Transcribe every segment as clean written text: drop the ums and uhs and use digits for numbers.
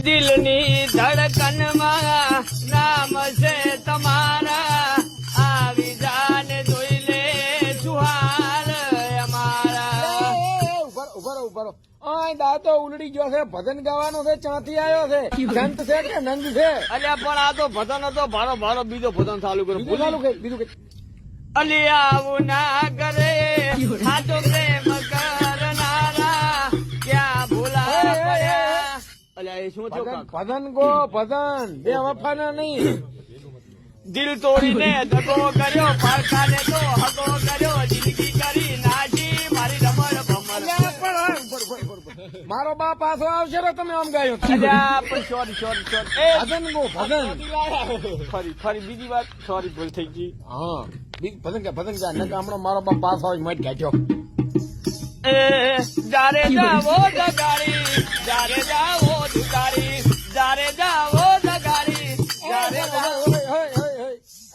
દિલની ધડકનમાં નામ છે તમારા આવી જાને જોઈ લે સુહાર અમારા. ઉભરો દાતો ઉલડી ગયો છે. ભજન ગાવાનો છે. ચાંથી આવ્યો છે. સંત છે કે નંદ છે? અલ્યા પણ આ તો ભજન હતો ભારો ભારો બીજો ભજન ચાલુ કરો. બીજું કઈ અલી આવું ના કરે સાચો પ્રેમ કરનારા ક્યાં ભૂલા પડ્યા. અલ્યા એ શું થયું કાકા? ભજન ગો ભજન બે વફાના નહીં. દિલ તોડીને ધગો કર્યો પારખાને તો હગો કર્યો જિંદગી કરી નાખી મારી રમણ ભમર. મારો બાપ પાછો આવશે ને તમે આમ ગાયો. અલ્યા પણ સોરી એ ભજન ગો ભજન. ફરી બીજી વાત સોરી ભૂલ થઈ ગઈ. હા ભજન ગા નકા હમણાં મારો બાપ પાછો આવે મત ગાજો. એ જારે જાવો દગાડી જારે જાવો દુકારી જારે જાવો દગાડી જારે જાવો.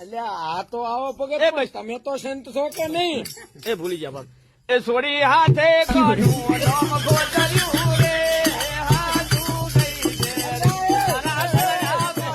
અલ્યા આ તો આવો પગે તમે તો સંત છો કે નહીં? એ ભૂલી ગયા બાપ. એ સોરી હાથે કાઢું રામ ગોતર્યું રે હાથું ગઈ છે તારા ઘરે આવો.